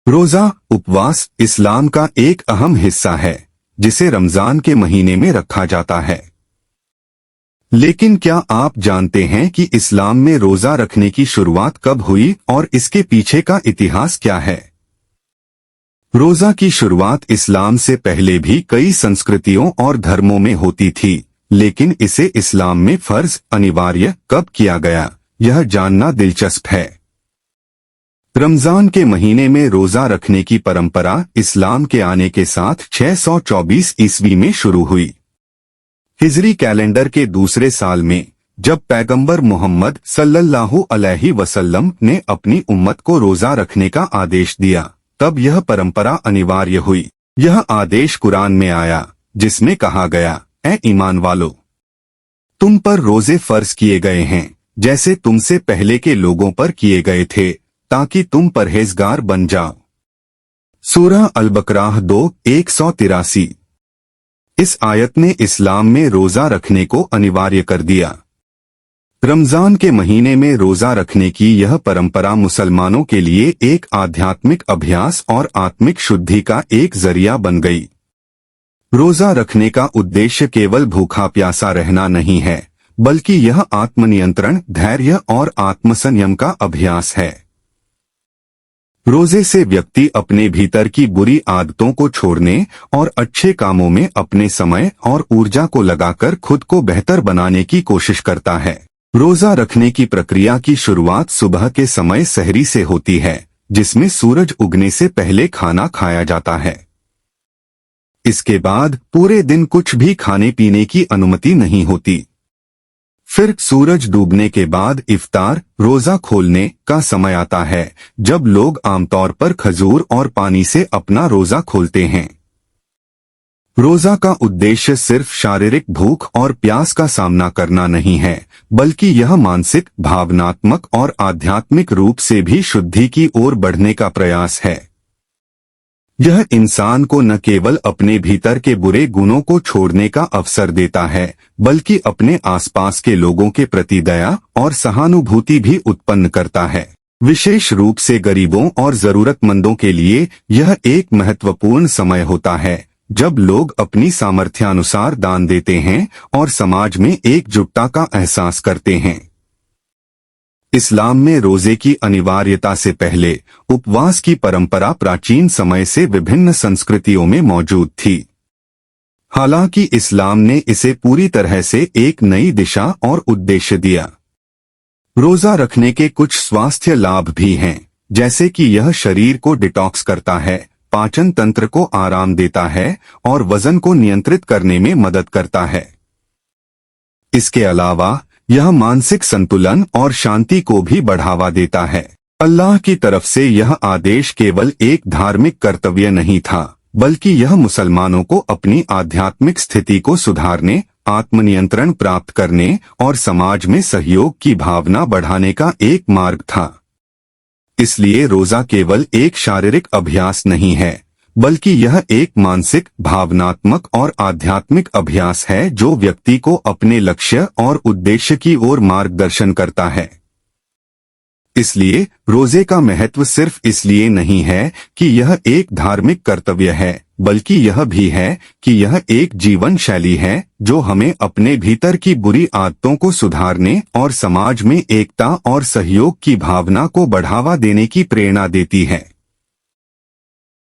रोजा उपवास इस्लाम का एक अहम हिस्सा है जिसे रमजान के महीने में रखा जाता है। लेकिन क्या आप जानते हैं कि इस्लाम में रोजा रखने की शुरुआत कब हुई और इसके पीछे का इतिहास क्या है? रोजा की शुरुआत इस्लाम से पहले भी कई संस्कृतियों और धर्मों में होती थी, लेकिन इसे इस्लाम में फर्ज अनिवार्य कब किया गया, यह जानना दिलचस्प है। रमजान के महीने में रोजा रखने की परंपरा इस्लाम के आने के साथ 624 ईस्वी में शुरू हुई। हिजरी कैलेंडर के दूसरे साल में जब पैगंबर मोहम्मद सल्लल्लाहु अलैहि वसल्लम ने अपनी उम्मत को रोजा रखने का आदेश दिया, तब यह परंपरा अनिवार्य हुई। यह आदेश कुरान में आया, जिसमें कहा गया, ऐ ईमान वालो, तुम पर रोजे फर्ज किए गए हैं जैसे तुमसे पहले के लोगों पर किए गए थे, ताकि तुम परहेजगार बन जाओ। सूरह अल-बकराह 2:183। इस आयत ने इस्लाम में रोजा रखने को अनिवार्य कर दिया। रमजान के महीने में रोजा रखने की यह परंपरा मुसलमानों के लिए एक आध्यात्मिक अभ्यास और आत्मिक शुद्धि का एक जरिया बन गई। रोजा रखने का उद्देश्य केवल भूखा प्यासा रहना नहीं है, बल्कि यह आत्मनियंत्रण, धैर्य और आत्मसंयम का अभ्यास है। रोजे से व्यक्ति अपने भीतर की बुरी आदतों को छोड़ने और अच्छे कामों में अपने समय और ऊर्जा को लगाकर खुद को बेहतर बनाने की कोशिश करता है। रोजा रखने की प्रक्रिया की शुरुआत सुबह के समय सहरी से होती है, जिसमें सूरज उगने से पहले खाना खाया जाता है। इसके बाद पूरे दिन कुछ भी खाने पीने की अनुमति नहीं होती। फिर सूरज डूबने के बाद इफ्तार, रोजा खोलने का समय आता है, जब लोग आमतौर पर खजूर और पानी से अपना रोजा खोलते हैं। रोजा का उद्देश्य सिर्फ शारीरिक भूख और प्यास का सामना करना नहीं है, बल्कि यह मानसिक, भावनात्मक और आध्यात्मिक रूप से भी शुद्धि की ओर बढ़ने का प्रयास है। यह इंसान को न केवल अपने भीतर के बुरे गुणों को छोड़ने का अवसर देता है, बल्कि अपने आसपास के लोगों के प्रति दया और सहानुभूति भी उत्पन्न करता है। विशेष रूप से गरीबों और जरूरतमंदों के लिए यह एक महत्वपूर्ण समय होता है, जब लोग अपनी सामर्थ्यानुसार दान देते हैं और समाज में एकजुटता का एहसास करते हैं। इस्लाम में रोजे की अनिवार्यता से पहले उपवास की परंपरा प्राचीन समय से विभिन्न संस्कृतियों में मौजूद थी। हालांकि इस्लाम ने इसे पूरी तरह से एक नई दिशा और उद्देश्य दिया। रोजा रखने के कुछ स्वास्थ्य लाभ भी हैं, जैसे कि यह शरीर को डिटॉक्स करता है, पाचन तंत्र को आराम देता है और वजन को नियंत्रित करने में मदद करता है। इसके अलावा यह मानसिक संतुलन और शांति को भी बढ़ावा देता है। अल्लाह की तरफ से यह आदेश केवल एक धार्मिक कर्तव्य नहीं था, बल्कि यह मुसलमानों को अपनी आध्यात्मिक स्थिति को सुधारने, आत्मनियंत्रण प्राप्त करने और समाज में सहयोग की भावना बढ़ाने का एक मार्ग था। इसलिए रोजा केवल एक शारीरिक अभ्यास नहीं है, बल्कि यह एक मानसिक, भावनात्मक और आध्यात्मिक अभ्यास है जो व्यक्ति को अपने लक्ष्य और उद्देश्य की ओर मार्गदर्शन करता है। इसलिए रोजे का महत्व सिर्फ इसलिए नहीं है कि यह एक धार्मिक कर्तव्य है, बल्कि यह भी है कि यह एक जीवन शैली है जो हमें अपने भीतर की बुरी आदतों को सुधारने और समाज में एकता और सहयोग की भावना को बढ़ावा देने की प्रेरणा देती है।